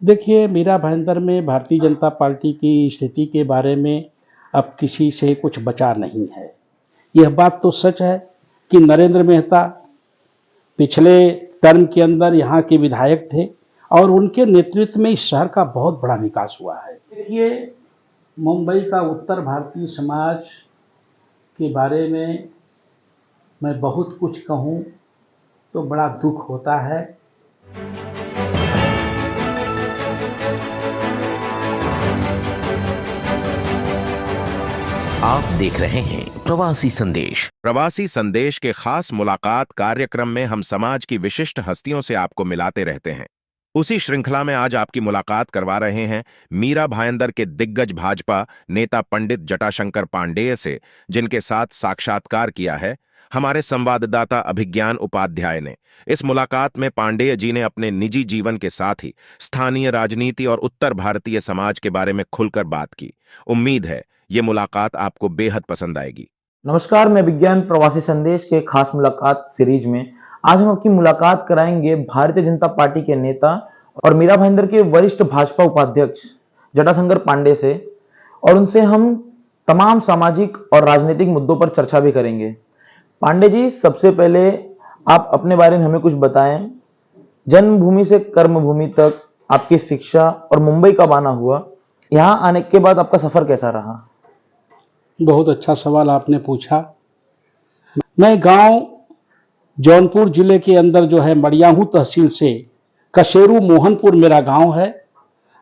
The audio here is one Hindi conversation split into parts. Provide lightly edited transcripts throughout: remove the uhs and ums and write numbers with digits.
देखिए, मीरा भाईंदर में भारतीय जनता पार्टी की स्थिति के बारे में अब किसी से कुछ बचा नहीं है। यह बात तो सच है कि नरेंद्र मेहता पिछले टर्म के अंदर यहाँ के विधायक थे और उनके नेतृत्व में इस शहर का बहुत बड़ा विकास हुआ है। देखिए, मुंबई का उत्तर भारतीय समाज के बारे में मैं बहुत कुछ कहूँ तो बड़ा दुख होता है। आप देख रहे हैं प्रवासी संदेश। प्रवासी संदेश के खास मुलाकात कार्यक्रम में हम समाज की विशिष्ट हस्तियों से आपको मिलाते रहते हैं। उसी श्रृंखला में आज आपकी मुलाकात करवा रहे हैं मीरा भाईंदर के दिग्गज भाजपा नेता पंडित जटाशंकर पांडेय से, जिनके साथ साक्षात्कार किया है हमारे संवाददाता अभिज्ञान उपाध्याय ने। इस मुलाकात में पांडेय जी ने अपने निजी जीवन के साथ ही स्थानीय राजनीति और उत्तर भारतीय समाज के बारे में खुलकर बात की। उम्मीद है ये मुलाकात आपको बेहद पसंद आएगी। नमस्कार, मैं विज्ञान प्रवासी संदेश के खास मुलाकात सीरीज में आज हम आपकी मुलाकात कराएंगे भारतीय जनता पार्टी के नेता और मीरा भाईंदर के वरिष्ठ भाजपा उपाध्यक्ष जटाशंकर पांडेय से, और उनसे हम तमाम सामाजिक और राजनीतिक मुद्दों पर चर्चा भी करेंगे। पांडे जी, सबसे पहले आप अपने बारे में हमें कुछ बताएं। जन्मभूमि से कर्मभूमि तक आपकी शिक्षा और मुंबई कब आना हुआ, यहाँ आने के बाद आपका सफर कैसा रहा? बहुत अच्छा सवाल आपने पूछा। मैं गांव जौनपुर जिले के अंदर जो है मड़ियाहू तहसील से कशेरू मोहनपुर मेरा गांव है,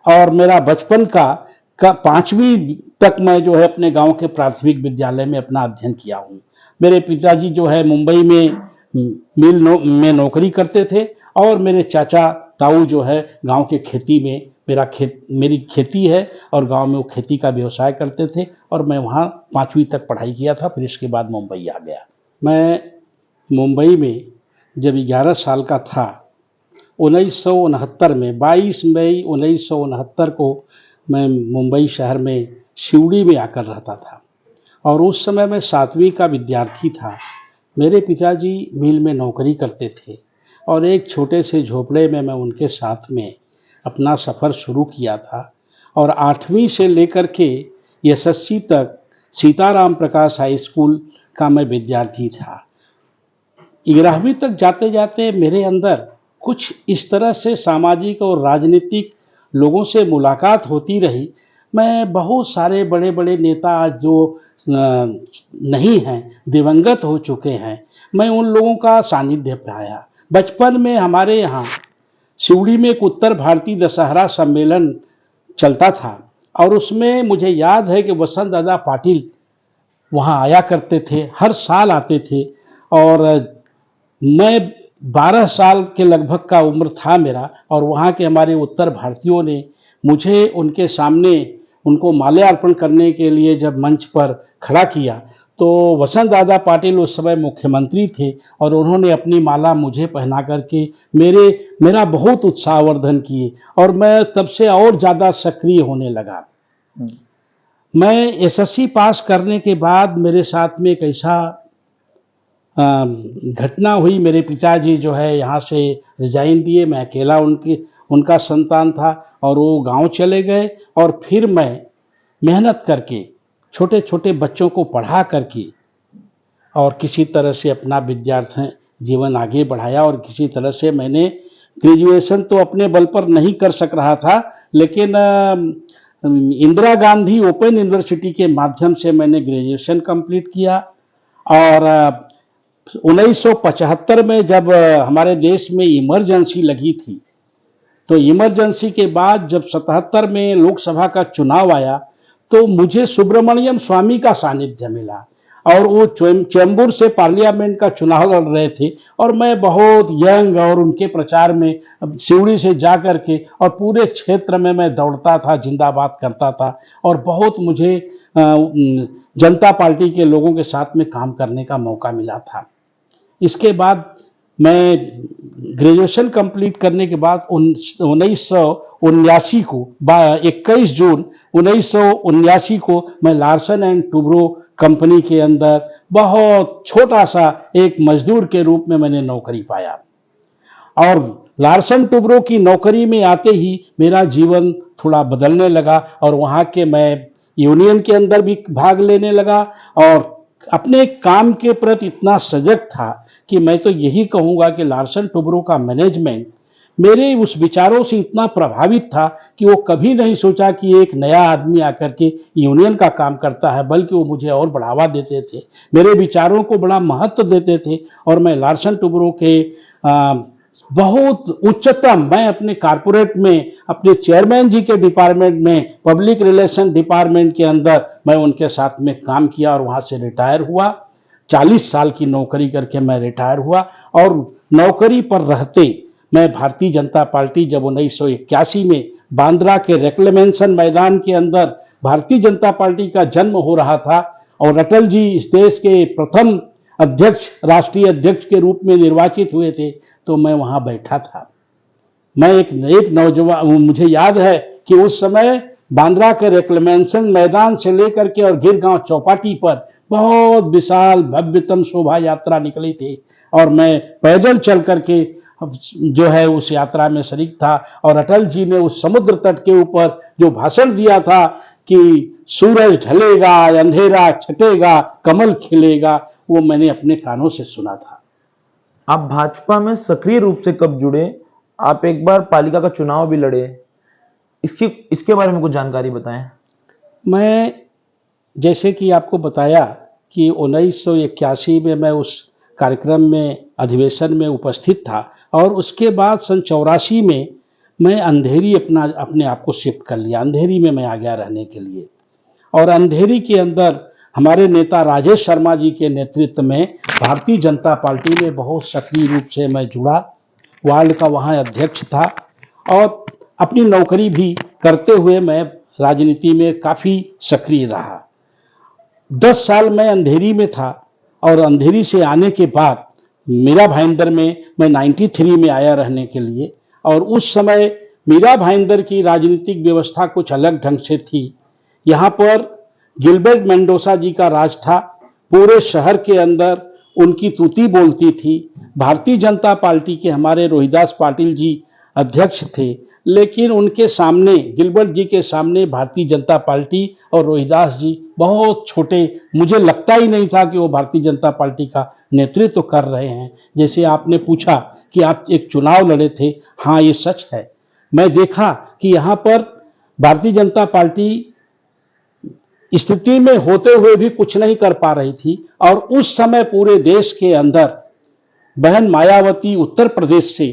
और मेरा बचपन का 5वीं तक मैं जो है अपने गांव के प्राथमिक विद्यालय में अपना अध्ययन किया हूँ। मेरे पिताजी जो है मुंबई में में नौकरी करते थे, और मेरे चाचा ताऊ जो है गांव के खेती में मेरी खेती है और गांव में वो खेती का व्यवसाय करते थे, और मैं वहाँ 5वीं तक पढ़ाई किया था। फिर इसके बाद मुंबई आ गया। मैं मुंबई में जब 11 साल का था 1969 में 22 मई 1969 को मैं मुंबई शहर में सिवड़ी में आकर रहता था, और उस समय मैं 7वीं का विद्यार्थी था। मेरे पिताजी मिल में नौकरी करते थे, और एक छोटे से झोपड़े में मैं उनके साथ में अपना सफ़र शुरू किया था, और 8वीं से लेकर के एसएससी तक सीताराम प्रकाश हाई स्कूल का मैं विद्यार्थी था। 11वीं तक जाते जाते मेरे अंदर कुछ इस तरह से सामाजिक और राजनीतिक लोगों से मुलाकात होती रही। मैं बहुत सारे बड़े बड़े नेता आज जो नहीं हैं, दिवंगत हो चुके हैं, मैं उन लोगों का सानिध्य पाया। बचपन में हमारे यहाँ सिवड़ी में एक उत्तर भारतीय दशहरा सम्मेलन चलता था, और उसमें मुझे याद है कि वसंत दादा पाटिल वहाँ आया करते थे, हर साल आते थे। और मैं 12 साल के लगभग का उम्र था मेरा, और वहाँ के हमारे उत्तर भारतीयों ने मुझे उनके सामने उनको माल्यार्पण करने के लिए जब मंच पर खड़ा किया, तो वसंत दादा पाटिल उस समय मुख्यमंत्री थे, और उन्होंने अपनी माला मुझे पहना करके मेरा बहुत उत्साहवर्धन किए, और मैं तब से और ज़्यादा सक्रिय होने लगा। मैं एसएससी पास करने के बाद मेरे साथ में एक ऐसा घटना हुई। मेरे पिताजी जो है यहाँ से रिजाइन दिए, मैं अकेला उनका संतान था, और वो गांव चले गए। और फिर मैं मेहनत करके छोटे छोटे बच्चों को पढ़ा करके और किसी तरह से अपना विद्यार्थी जीवन आगे बढ़ाया, और किसी तरह से मैंने ग्रेजुएशन तो अपने बल पर नहीं कर सक रहा था, लेकिन इंदिरा गांधी ओपन यूनिवर्सिटी के माध्यम से मैंने ग्रेजुएशन कंप्लीट किया। और 1975 में जब हमारे देश में इमरजेंसी लगी थी, तो इमरजेंसी के बाद जब 77 में लोकसभा का चुनाव आया, तो मुझे सुब्रमण्यम स्वामी का सानिध्य मिला, और वो चेंबूर से पार्लियामेंट का चुनाव लड़ रहे थे, और मैं बहुत यंग और उनके प्रचार में सिवड़ी से जा कर के और पूरे क्षेत्र में मैं दौड़ता था, जिंदाबाद करता था, और बहुत मुझे जनता पार्टी के लोगों के साथ में काम करने का मौका मिला था। इसके बाद मैं ग्रेजुएशन कंप्लीट करने के बाद 1979 को 21 जून 1979 को मैं लार्सन एंड टूब्रो कंपनी के अंदर बहुत छोटा सा एक मजदूर के रूप में मैंने नौकरी पाया। और लार्सन टुब्रो की नौकरी में आते ही मेरा जीवन थोड़ा बदलने लगा और वहाँ के मैं यूनियन के अंदर भी भाग लेने लगा और अपने काम के प्रति इतना सजग था कि मैं तो यही कहूँगा कि लार्सन टुब्रो का मैनेजमेंट मेरे उस विचारों से इतना प्रभावित था कि वो कभी नहीं सोचा कि एक नया आदमी आकर के यूनियन का काम करता है, बल्कि वो मुझे और बढ़ावा देते थे, मेरे विचारों को बड़ा महत्व देते थे और मैं लार्सन टुब्रो के बहुत उच्चतम, मैं अपने कारपोरेट में अपने चेयरमैन जी के डिपार्टमेंट में पब्लिक रिलेशन डिपार्टमेंट के अंदर मैं उनके साथ में काम किया और वहाँ से रिटायर हुआ। 40 साल की नौकरी करके मैं रिटायर हुआ और नौकरी पर रहते मैं भारतीय जनता पार्टी जब 1981 में बांद्रा के रिक्लेमेंशन मैदान के अंदर भारतीय जनता पार्टी का जन्म हो रहा था और अटल जी इस देश के प्रथम अध्यक्ष, राष्ट्रीय अध्यक्ष के रूप में निर्वाचित हुए थे, तो मैं वहां बैठा था। मैं एक नौजवान, मुझे याद है कि उस समय बांद्रा के रिक्लेमेंशन मैदान से लेकर के और गिरगांव चौपाटी पर बहुत विशाल भव्यतम शोभा यात्रा निकली थी और मैं पैदल चल करके जो है उस यात्रा में शरीक था और अटल जी ने उस समुद्र तट के ऊपर जो भाषण दिया था कि सूरज ढलेगा, अंधेरा छटेगा, कमल खिलेगा, वो मैंने अपने कानों से सुना था। आप भाजपा में सक्रिय रूप से कब जुड़े? आप एक बार पालिका का चुनाव भी लड़े, इसके बारे में कुछ जानकारी बताएं। मैं जैसे कि आपको बताया कि 1981 में मैं उस कार्यक्रम में, अधिवेशन में उपस्थित था और उसके बाद सन 84 में मैं अंधेरी अपने आप को शिफ्ट कर लिया। अंधेरी में मैं आ गया रहने के लिए और अंधेरी के अंदर हमारे नेता राजेश शर्मा जी के नेतृत्व में भारतीय जनता पार्टी में बहुत सक्रिय रूप से मैं जुड़ा। वार्ड का वहाँ अध्यक्ष था और अपनी नौकरी भी करते हुए मैं राजनीति में काफ़ी सक्रिय रहा। 10 साल मैं अंधेरी में था और अंधेरी से आने के बाद मीरा भाईंदर में मैं 93 में आया रहने के लिए और उस समय मीरा भाईंदर की राजनीतिक व्यवस्था कुछ अलग ढंग से थी। यहाँ पर गिलबर्ट मेंडोसा जी का राज था, पूरे शहर के अंदर उनकी तूती बोलती थी। भारतीय जनता पार्टी के हमारे रोहिदास पाटिल जी अध्यक्ष थे, लेकिन उनके सामने, गिलबर्ट जी के सामने भारतीय जनता पार्टी और रोहिदास जी बहुत छोटे, मुझे लगता ही नहीं था कि वो भारतीय जनता पार्टी का नेतृत्व कर रहे हैं। जैसे आपने पूछा कि आप एक चुनाव लड़े थे, हाँ ये सच है। मैं देखा कि यहाँ पर भारतीय जनता पार्टी स्थिति में होते हुए भी कुछ नहीं कर पा रही थी और उस समय पूरे देश के अंदर बहन मायावती उत्तर प्रदेश से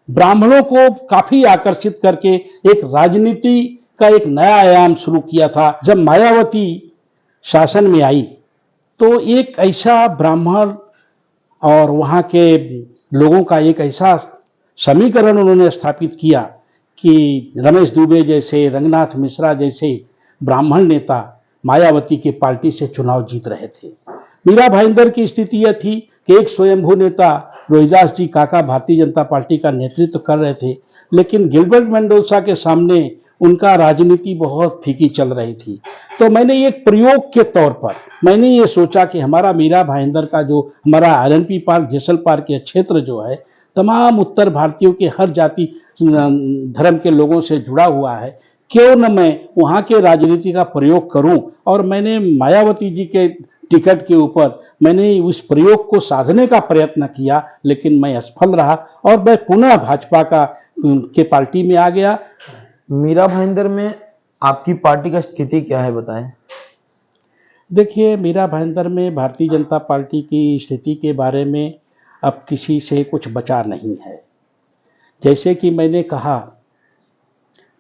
ब्राह्मणों को काफी आकर्षित करके एक राजनीति का एक नया आयाम शुरू किया था। जब मायावती शासन में आई तो एक ऐसा ब्राह्मण और वहाँ के लोगों का एक ऐसा समीकरण उन्होंने स्थापित किया कि रमेश दुबे जैसे, रंगनाथ मिश्रा जैसे ब्राह्मण नेता मायावती के पार्टी से चुनाव जीत रहे थे। मीरा भाईंदर की स्थिति यह थी कि एक स्वयंभू नेता रोहिदास जी काका भारतीय जनता पार्टी का नेतृत्व कर रहे थे, लेकिन गिलबर्ट मेंडोसा के सामने उनका राजनीति बहुत फीकी चल रही थी। तो मैंने एक प्रयोग के तौर पर मैंने ये सोचा कि हमारा मीरा भाईंदर का जो हमारा आरएनपी पार्क, जेसल पार्क के क्षेत्र जो है, तमाम उत्तर भारतीयों के हर जाति धर्म के लोगों से जुड़ा हुआ है, क्यों न मैं वहाँ के राजनीति का प्रयोग करूं। और मैंने मायावती जी के टिकट के ऊपर मैंने उस प्रयोग को साधने का प्रयत्न किया, लेकिन मैं असफल रहा और मैं पुनः भाजपा के पार्टी में आ गया। मीरा भाईंदर में आपकी पार्टी का स्थिति क्या है, बताएं। देखिए, मीरा भाईंदर में भारतीय जनता पार्टी की स्थिति के बारे में अब किसी से कुछ बचा नहीं है। जैसे कि मैंने कहा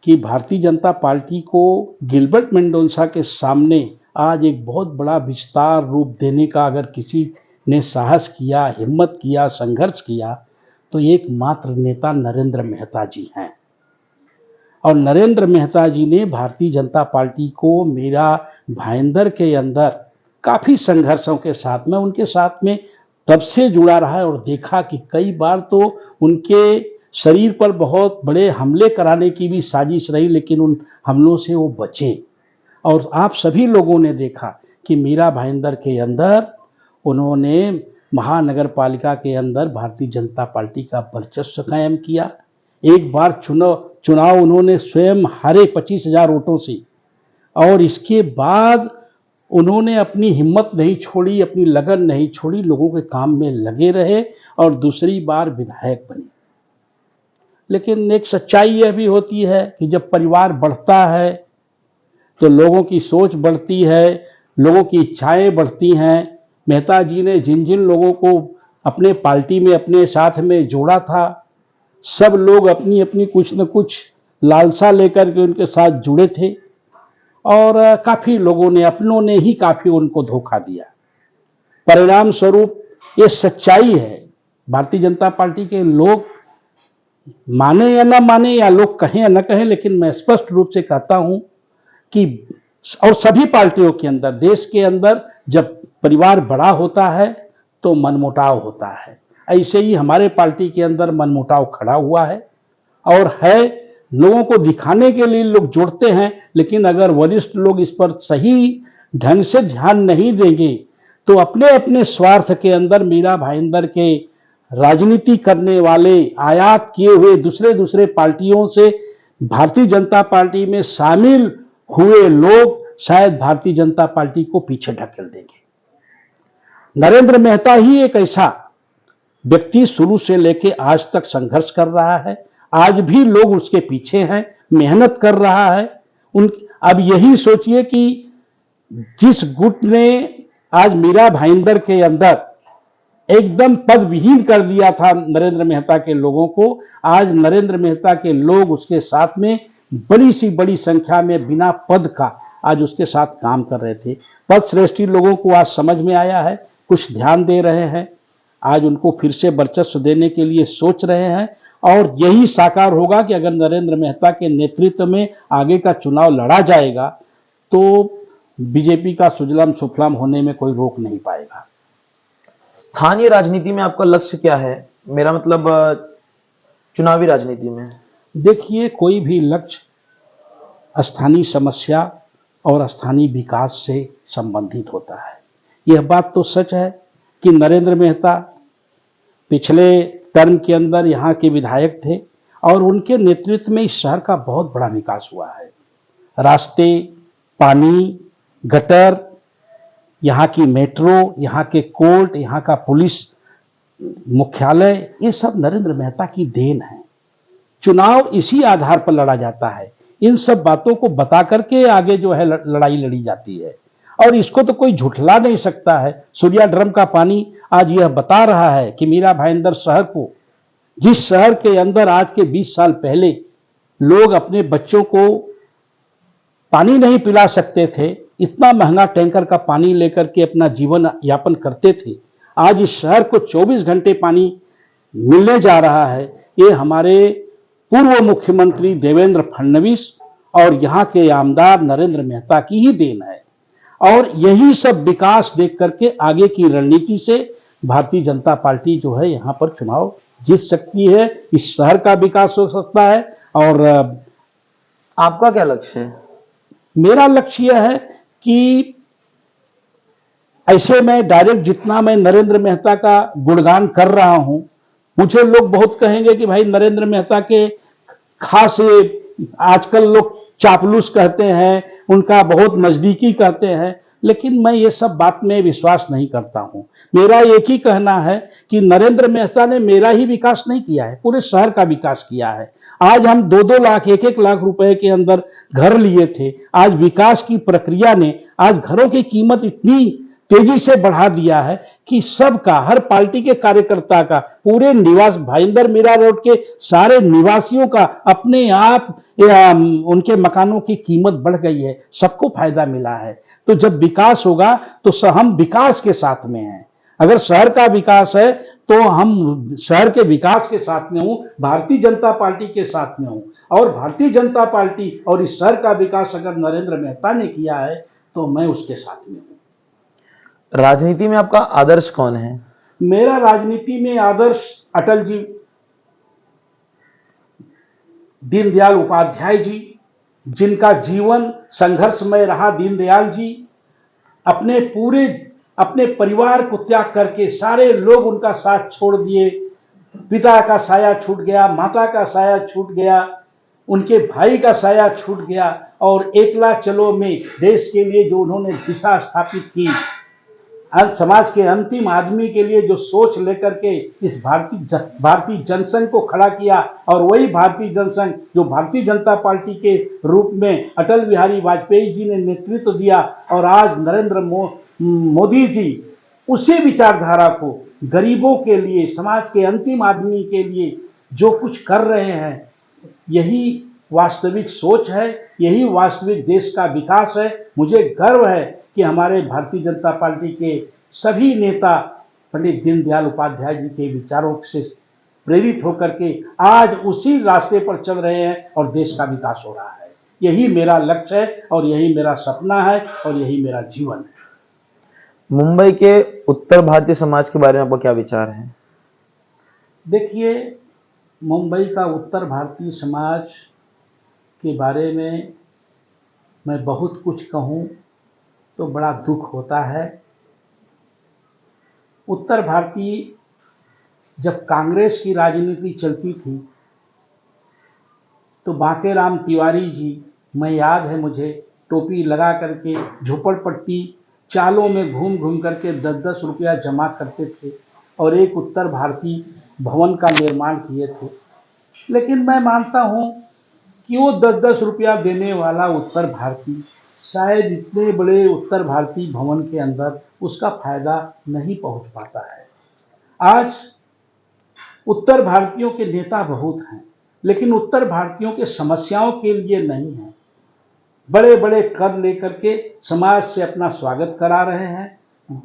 कि भारतीय जनता पार्टी को गिलबर्ट मेंडोसा के सामने आज एक बहुत बड़ा विस्तार रूप देने का अगर किसी ने साहस किया, हिम्मत किया, संघर्ष किया, तो एकमात्र नेता नरेंद्र मेहता जी हैं। और नरेंद्र मेहता जी ने भारतीय जनता पार्टी को मीरा भाईंदर के अंदर काफ़ी संघर्षों के साथ में, उनके साथ में तब से जुड़ा रहा है और देखा कि कई बार तो उनके शरीर पर बहुत बड़े हमले कराने की भी साजिश रही, लेकिन उन हमलों से वो बचे। और आप सभी लोगों ने देखा कि मीरा भाईंदर के अंदर उन्होंने महानगर पालिका के अंदर भारतीय जनता पार्टी का वर्चस्व कायम किया। एक बार चुनाव उन्होंने स्वयं हारे 25,000 वोटों से, और इसके बाद उन्होंने अपनी हिम्मत नहीं छोड़ी, अपनी लगन नहीं छोड़ी, लोगों के काम में लगे रहे और दूसरी बार विधायक बने। लेकिन एक सच्चाई यह भी होती है कि जब परिवार बढ़ता है तो लोगों की सोच बढ़ती है, लोगों की इच्छाएं बढ़ती हैं। मेहता जी ने जिन जिन लोगों को अपने पार्टी में, अपने साथ में जोड़ा था, सब लोग अपनी अपनी कुछ न कुछ लालसा लेकर के उनके साथ जुड़े थे, और काफ़ी लोगों ने, अपनों ने ही काफ़ी उनको धोखा दिया। परिणाम स्वरूप ये सच्चाई है। भारतीय जनता पार्टी के लोग माने या ना माने, या लोग कहें या न कहें, लेकिन मैं स्पष्ट रूप से कहता हूं कि, और सभी पार्टियों के अंदर, देश के अंदर जब परिवार बड़ा होता है तो मनमुटाव होता है। ऐसे ही हमारे पार्टी के अंदर मनमुटाव खड़ा हुआ है, और है, लोगों को दिखाने के लिए लोग जोड़ते हैं, लेकिन अगर वरिष्ठ लोग इस पर सही ढंग से ध्यान नहीं देंगे तो अपने अपने स्वार्थ के अंदर मीरा भाईंदर के राजनीति करने वाले, आयात किए हुए दूसरे दूसरे पार्टियों से भारतीय जनता पार्टी में शामिल हुए लोग शायद भारतीय जनता पार्टी को पीछे ढकेल देंगे। नरेंद्र मेहता ही एक ऐसा व्यक्ति शुरू से लेके आज तक संघर्ष कर रहा है, आज भी लोग उसके पीछे हैं, मेहनत कर रहा है। अब यही सोचिए कि जिस गुट ने आज मीरा भाईंदर के अंदर एकदम पद विहीन कर दिया था नरेंद्र मेहता के लोगों को, आज नरेंद्र मेहता के लोग उसके साथ में बड़ी सी बड़ी संख्या में बिना पद का आज उसके साथ काम कर रहे थे। पद श्रेष्ठी लोगों को आज समझ में आया है, कुछ ध्यान दे रहे हैं, आज उनको फिर से वर्चस्व देने के लिए सोच रहे हैं, और यही साकार होगा कि अगर नरेंद्र मेहता के नेतृत्व में आगे का चुनाव लड़ा जाएगा तो बीजेपी का सुजलाम सुफलाम होने में कोई रोक नहीं पाएगा। स्थानीय राजनीति में आपका लक्ष्य क्या है? मेरा मतलब चुनावी राजनीति में। देखिए, कोई भी लक्ष्य स्थानीय समस्या और स्थानीय विकास से संबंधित होता है। यह बात तो सच है कि नरेंद्र मेहता पिछले टर्म के अंदर यहाँ के विधायक थे, और उनके नेतृत्व में इस शहर का बहुत बड़ा विकास हुआ है। रास्ते, पानी, गटर, यहाँ की मेट्रो, यहाँ के कोर्ट, यहाँ का पुलिस मुख्यालय, ये सब नरेंद्र मेहता की देन है। चुनाव इसी आधार पर लड़ा जाता है, इन सब बातों को बता करके आगे जो है लड़ाई लड़ी जाती है, और इसको तो कोई झुठला नहीं सकता है। सूर्या ड्रम का पानी आज यह बता रहा है कि मीरा भाईंदर शहर को, जिस शहर के अंदर आज के 20 साल पहले लोग अपने बच्चों को पानी नहीं पिला सकते थे, इतना महंगा टैंकर का पानी लेकर के अपना जीवन यापन करते थे, आज इस शहर को 24 घंटे पानी मिलने जा रहा है। ये हमारे पूर्व मुख्यमंत्री देवेंद्र फडणवीस और यहाँ के आमदार नरेंद्र मेहता की ही देन है, और यही सब विकास देख करके आगे की रणनीति से भारतीय जनता पार्टी जो है यहाँ पर चुनाव जीत सकती है। इस शहर का विकास हो सकता है। और आपका क्या लक्ष्य है? मेरा लक्ष्य यह है कि ऐसे में डायरेक्ट जितना मैं नरेंद्र मेहता का गुणगान कर रहा हूं, मुझे लोग बहुत कहेंगे कि भाई नरेंद्र मेहता के खास, आजकल लोग चापलूस कहते हैं, उनका बहुत नजदीकी कहते हैं, लेकिन मैं ये सब बात में विश्वास नहीं करता हूं। मेरा एक ही कहना है कि नरेंद्र मेहता ने मेरा ही विकास नहीं किया है, पूरे शहर का विकास किया है। आज हम 2-2 लाख, 1-1 लाख रुपए के अंदर घर लिए थे, आज विकास की प्रक्रिया ने आज घरों की कीमत इतनी तेजी से बढ़ा दिया है कि सबका, हर पार्टी के कार्यकर्ता का, पूरे निवास भाईंदर मीरा रोड के सारे निवासियों का अपने आप उनके मकानों की कीमत बढ़ गई है, सबको फायदा मिला है। तो जब विकास होगा तो हम विकास के साथ में हैं। अगर शहर का विकास है तो हम शहर के विकास के साथ में हूं, भारतीय जनता पार्टी के साथ में हूं, और भारतीय जनता पार्टी और इस शहर का विकास अगर नरेंद्र मेहता ने किया है तो मैं उसके साथ में हूं। राजनीति में आपका आदर्श कौन है? मेरा राजनीति में आदर्श अटल जी, दीनदयाल उपाध्याय जी, जिनका जीवन संघर्षमय रहा। दीनदयाल जी अपने परिवार को त्याग करके, सारे लोग उनका साथ छोड़ दिए, पिता का साया छूट गया, माता का साया छूट गया, उनके भाई का साया छूट गया, और एकला चलो में देश के लिए जो उन्होंने दिशा स्थापित की, समाज के अंतिम आदमी के लिए जो सोच लेकर के इस भारतीय जनसंघ को खड़ा किया, और वही भारतीय जनसंघ जो भारतीय जनता पार्टी के रूप में अटल बिहारी वाजपेयी जी ने नेतृत्व दिया, और आज नरेंद्र मोदी जी उसी विचारधारा को गरीबों के लिए, समाज के अंतिम आदमी के लिए जो कुछ कर रहे हैं, यही वास्तविक सोच है, यही वास्तविक देश का विकास है। मुझे गर्व है कि हमारे भारतीय जनता पार्टी के सभी नेता पंडित दीनदयाल उपाध्याय जी के विचारों से प्रेरित होकर के आज उसी रास्ते पर चल रहे हैं और देश का विकास हो रहा है। यही मेरा लक्ष्य है और यही मेरा सपना है और यही मेरा जीवन है। मुंबई के उत्तर भारतीय समाज के बारे में आपका क्या विचार है? देखिए, मुंबई का उत्तर भारतीय समाज के बारे में मैं बहुत कुछ कहूँ तो बड़ा दुख होता है। उत्तर भारतीय जब कांग्रेस की राजनीति चलती थी तो बांकेराम तिवारी जी, मैं याद है मुझे, टोपी लगा करके झोपड़पट्टी चालों में घूम घूम करके 10-10 रुपया जमा करते थे और एक उत्तर भारतीय भवन का निर्माण किए थे। लेकिन मैं मानता हूँ कि वो 10-10 रुपया देने वाला उत्तर भारतीय शायद इतने बड़े उत्तर भारतीय भवन के अंदर उसका फायदा नहीं पहुंच पाता है। आज उत्तर भारतीयों के नेता बहुत हैं, लेकिन उत्तर भारतीयों के समस्याओं के लिए नहीं है। बड़े बड़े कद लेकर के समाज से अपना स्वागत करा रहे हैं,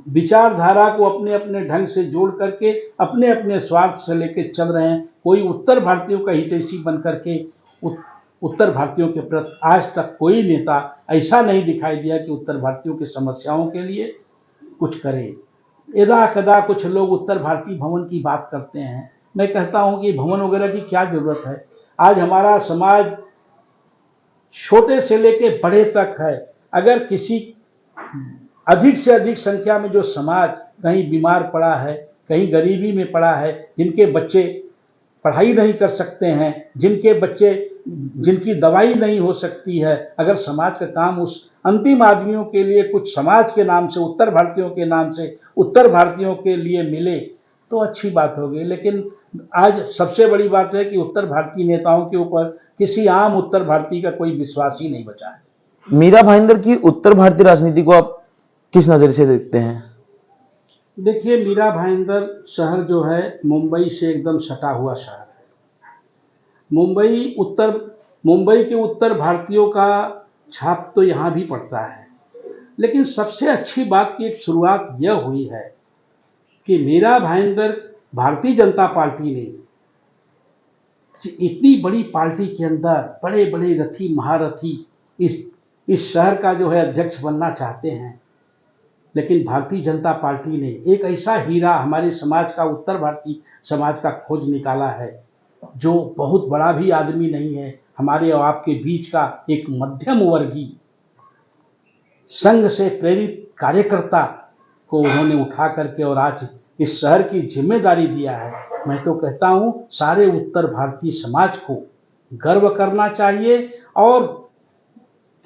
विचारधारा को अपने अपने ढंग से जोड़ करके अपने अपने स्वार्थ से लेके चल रहे हैं। कोई उत्तर भारतीयों का हितैषी बन करके उत्तर भारतीयों के प्रति आज तक कोई नेता ऐसा नहीं दिखाई दिया कि उत्तर भारतीयों की समस्याओं के लिए कुछ करे। यदा कदा कुछ लोग उत्तर भारतीय भवन की बात करते हैं। मैं कहता हूं कि भवन वगैरह की क्या जरूरत है। आज हमारा समाज छोटे से लेके बड़े तक है। अगर किसी अधिक से अधिक संख्या में जो समाज कहीं बीमार पड़ा है, कहीं गरीबी में पड़ा है, जिनके बच्चे पढ़ाई नहीं कर सकते हैं, जिनकी दवाई नहीं हो सकती है, अगर समाज का काम उस अंतिम आदमियों के लिए कुछ समाज के नाम से, उत्तर भारतीयों के नाम से, उत्तर भारतीयों के लिए मिले तो अच्छी बात होगी। लेकिन आज सबसे बड़ी बात है कि उत्तर भारतीय नेताओं के ऊपर किसी आम उत्तर भारतीय का कोई विश्वास ही नहीं बचा है। मीरा भाईंदर की उत्तर भारतीय राजनीति को आप किस नजर से देखते हैं? देखिए, मीरा भाईंदर शहर जो है मुंबई से एकदम सटा हुआ शहर है। मुंबई के उत्तर भारतीयों का छाप तो यहाँ भी पड़ता है। लेकिन सबसे अच्छी बात की एक शुरुआत यह हुई है कि मीरा भाईंदर भारतीय जनता पार्टी ने इतनी बड़ी पार्टी के अंदर बड़े बड़े रथी महारथी इस शहर का जो है अध्यक्ष बनना चाहते हैं, लेकिन भारतीय जनता पार्टी ने एक ऐसा हीरा हमारे समाज का, उत्तर भारतीय समाज का खोज निकाला है, जो बहुत बड़ा भी आदमी नहीं है, हमारे और आपके बीच का एक मध्यम वर्गीय संघ से प्रेरित कार्यकर्ता को उन्होंने उठा करके और आज इस शहर की जिम्मेदारी दिया है। मैं तो कहता हूं सारे उत्तर भारतीय समाज को गर्व करना चाहिए। और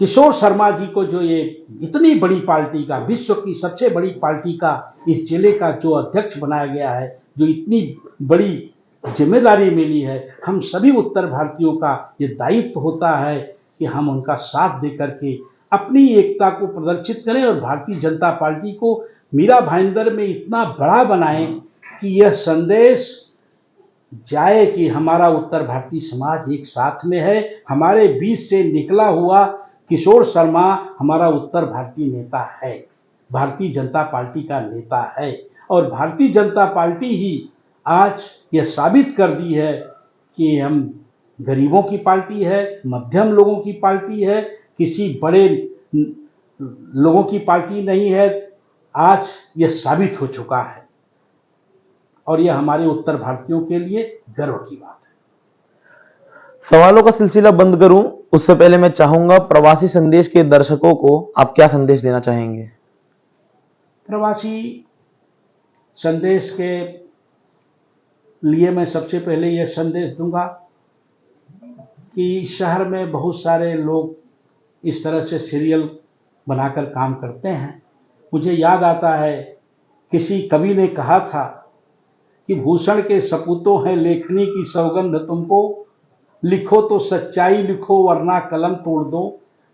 किशोर शर्मा जी को जो ये इतनी बड़ी पार्टी का, विश्व की सबसे बड़ी पार्टी का, इस जिले का जो अध्यक्ष बनाया गया है, जो इतनी बड़ी जिम्मेदारी मिली है, हम सभी उत्तर भारतीयों का ये दायित्व होता है कि हम उनका साथ दे करके अपनी एकता को प्रदर्शित करें और भारतीय जनता पार्टी को मीरा भाईंदर में इतना बड़ा बनाएं कि यह संदेश जाए कि हमारा उत्तर भारतीय समाज एक साथ में है। हमारे बीच से निकला हुआ किशोर शर्मा हमारा उत्तर भारतीय नेता है, भारतीय जनता पार्टी का नेता है, और भारतीय जनता पार्टी ही आज यह साबित कर दी है कि हम गरीबों की पार्टी है, मध्यम लोगों की पार्टी है, किसी बड़े लोगों की पार्टी नहीं है। आज यह साबित हो चुका है और यह हमारे उत्तर भारतीयों के लिए गर्व की बात है। सवालों का सिलसिला बंद करूं उससे पहले मैं चाहूंगा, प्रवासी संदेश के दर्शकों को आप क्या संदेश देना चाहेंगे? प्रवासी संदेश के लिए मैं सबसे पहले यह संदेश दूंगा कि शहर में बहुत सारे लोग इस तरह से सीरियल बनाकर काम करते हैं। मुझे याद आता है किसी कवि ने कहा था कि भूषण के सपूतों है लेखनी की सौगंध तुमको, लिखो तो सच्चाई लिखो वरना कलम तोड़ दो।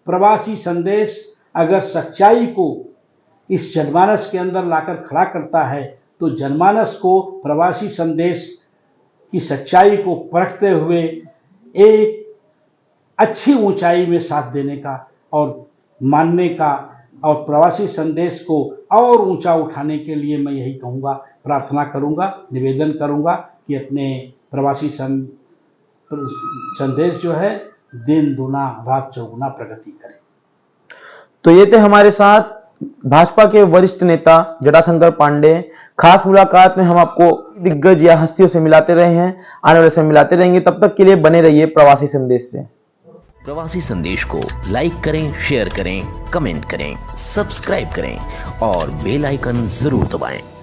प्रवासी संदेश अगर सच्चाई को इस जनमानस के अंदर लाकर खड़ा करता है तो जनमानस को प्रवासी संदेश की सच्चाई को परखते हुए एक अच्छी ऊंचाई में साथ देने का और मानने का और प्रवासी संदेश को और ऊंचा उठाने के लिए मैं यही कहूँगा, प्रार्थना करूँगा, निवेदन करूँगा कि अपने प्रवासी संदेश जो है दिन दुना रात चौगुना प्रगति करें। तो ये थे हमारे साथ भाजपा के वरिष्ठ नेता जटाशंकर पांडे। खास मुलाकात में हम आपको दिग्गज या हस्तियों से मिलाते रहे हैं, आने वाले समय मिलाते रहेंगे। तब तक के लिए बने रहिए प्रवासी संदेश से। प्रवासी संदेश को लाइक करें, शेयर करें, कमेंट करें, सब्सक्राइब करें और बेल आइकन जरूर दबाएं।